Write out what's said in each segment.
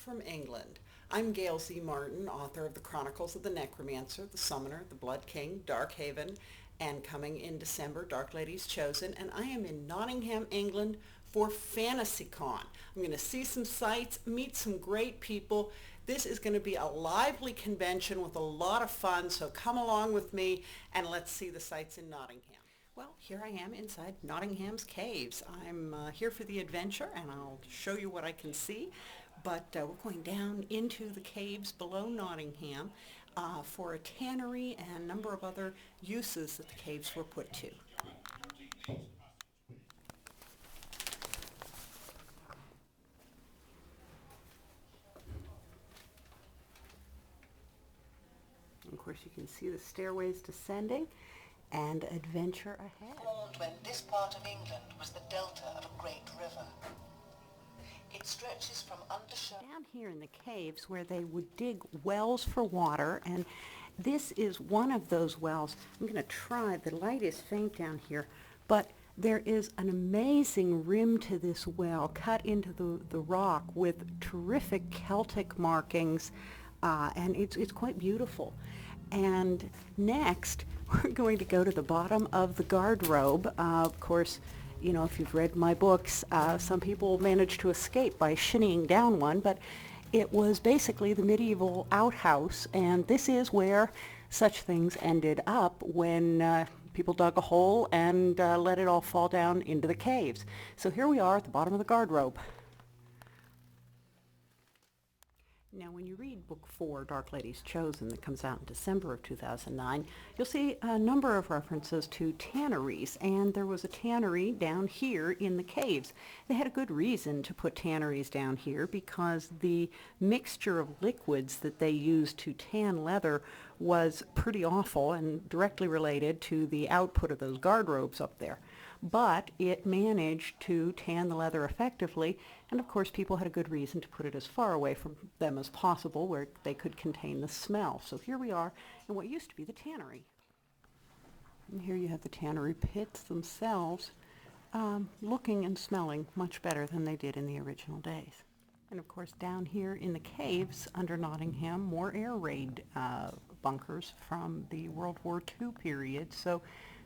from England. I'm Gail Z Martin, author of the Chronicles of the Necromancer, the Summoner, the Blood King, Darkhaven, and coming in December, Dark Lady's Chosen, and I am in Nottingham, England for Fantasycon. I'm going to see some sights, meet some great people. This is going to be a lively convention with a lot of fun, so come along with me and let's see the sights in Nottingham. Well, here I am inside Nottingham's caves. I'm here for the adventure, and I'll show you what I can see. But we're going down into the caves below Nottingham for a tannery and a number of other uses that the caves were put to. Of course, you can see the stairways descending and adventure ahead. Formed when this part of England was the delta of a great river. It stretches from Undershire down here in the caves where they would dig wells for water, and this is one of those wells. I'm going to try, the light is faint down here, but there is an amazing rim to this well cut into the rock with terrific Celtic markings, and it's quite beautiful. And next, we're going to go to the bottom of the garderobe. Of course, you know, if you've read my books, some people managed to escape by shinnying down one, but it was basically the medieval outhouse, and this is where such things ended up when people dug a hole and let it all fall down into the caves. So here we are at the bottom of the garderobe. Now, when you read Book 4, Dark Lady's Chosen, that comes out in December of 2009, you'll see a number of references to tanneries, and there was a tannery down here in the caves. They had a good reason to put tanneries down here because the mixture of liquids that they used to tan leather was pretty awful and directly related to the output of those guardrobes up there. But it managed to tan the leather effectively, and of course people had a good reason to put it as far away from them as possible where they could contain the smell. So here we are in what used to be the tannery. And here you have the tannery pits themselves, looking and smelling much better than they did in the original days. And of course down here in the caves under Nottingham, more air raid bunkers from the World War II period. So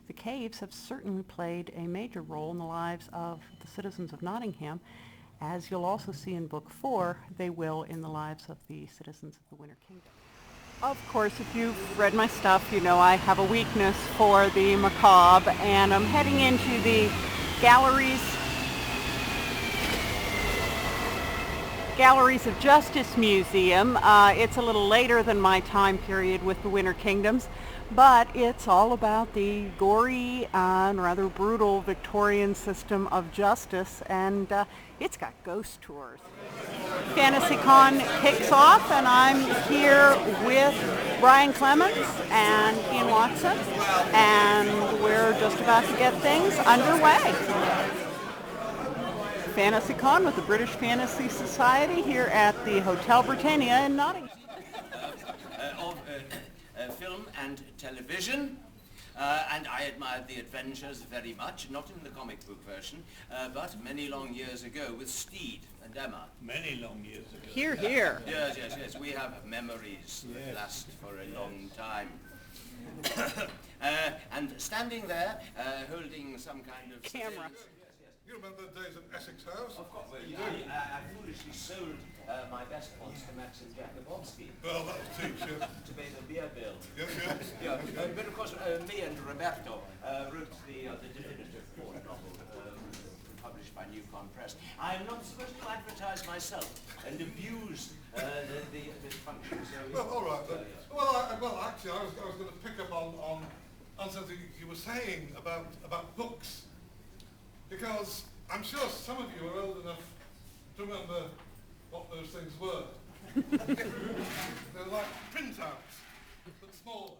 the caves have certainly played a major role in the lives of the citizens of Nottingham. As you'll also see in Book 4, they will in the lives of the citizens of the Winter Kingdom. Of course, if you've read my stuff, you know I have a weakness for the macabre, and I'm heading into the Galleries of Justice Museum. It's a little later than my time period with the Winter Kingdoms, but it's all about the gory and rather brutal Victorian system of justice, and it's got ghost tours. Fantasycon kicks off, and I'm here with Brian Clemens and Ian Watson, and we're just about to get things underway. Fantasycon with the British Fantasy Society here at the Hotel Britannia in Nottingham. Of film and television, and I admired the adventures very much, not in the comic book version, but many long years ago with Steed and Emma. Many long years ago. Here, here. Yes. We have memories that last for a long time. And standing there, holding some kind of camera. You remember the days at Essex House? Of course. Well, I foolishly sold my best bonds to Max and Jakubowski. Well, that'll teach you. To pay the beer bill. Yes. But of course, me and Roberto wrote the definitive Ford novel published by Newcon Press. I'm not supposed to advertise myself and abuse this function. So Well, all right. Then. Well, actually, I was going to pick up on something you were saying about books. Because I'm sure some of you are old enough to remember what those things were. They're like printouts, but smaller.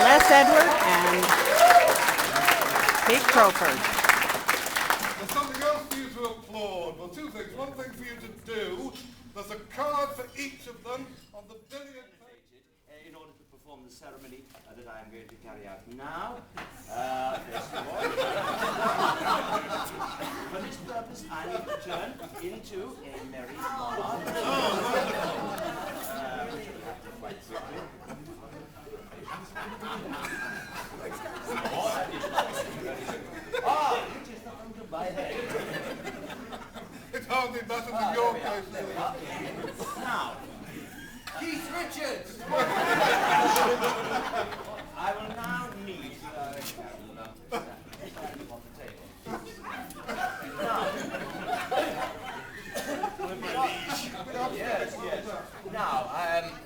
Les Edward and Kate Crowford. There's something else for you to applaud. Well, two things. One thing for you to do There's a card for each of them on the billion. In order to perform the ceremony that I am going to carry out now, first of all, for this purpose I need to turn into a merry monarch. Which will happen quite quickly. It is not under my head. It's hardly better than your case, really. Now, Keith Richards! I will now need on the table. Now, yes. Now,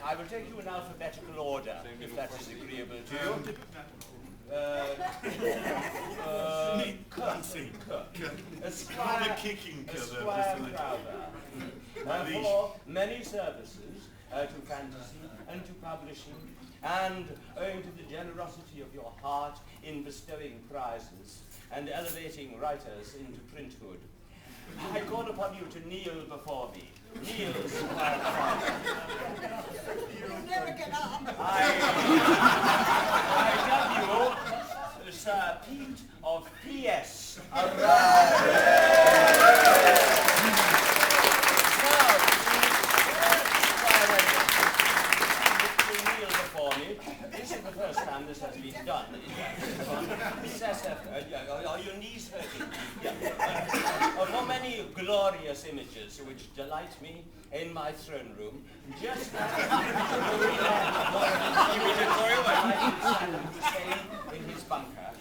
I will take you in alphabetical order, if that is agreeable to you. Esquire Crowther, for many services to fantasy and to publishing, and owing to the generosity of your heart in bestowing prizes and elevating writers into printhood, I call upon you to kneel before me. Kneel, Esquire Crowther. You'll never get up. I tell you, Sir Pete of P.S. Arise. This is the first time this has been done. Are your knees hurting? For many glorious images which delight me in my throne room, just in his bunker,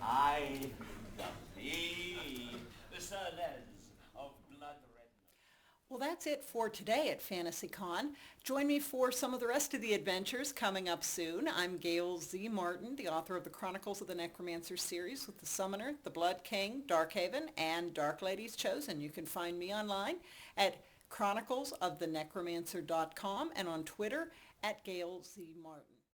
I love thee, the Sir Les of Blood Red. Well, that's it for today at Fantasycon. Join me for some of the rest of the adventures coming up soon. I'm Gail Z Martin, the author of the Chronicles of the Necromancer series with the Summoner, the Blood King, Darkhaven, and Dark Ladies Chosen. You can find me online at chroniclesofthenecromancer.com and on Twitter at Gail Z Martin.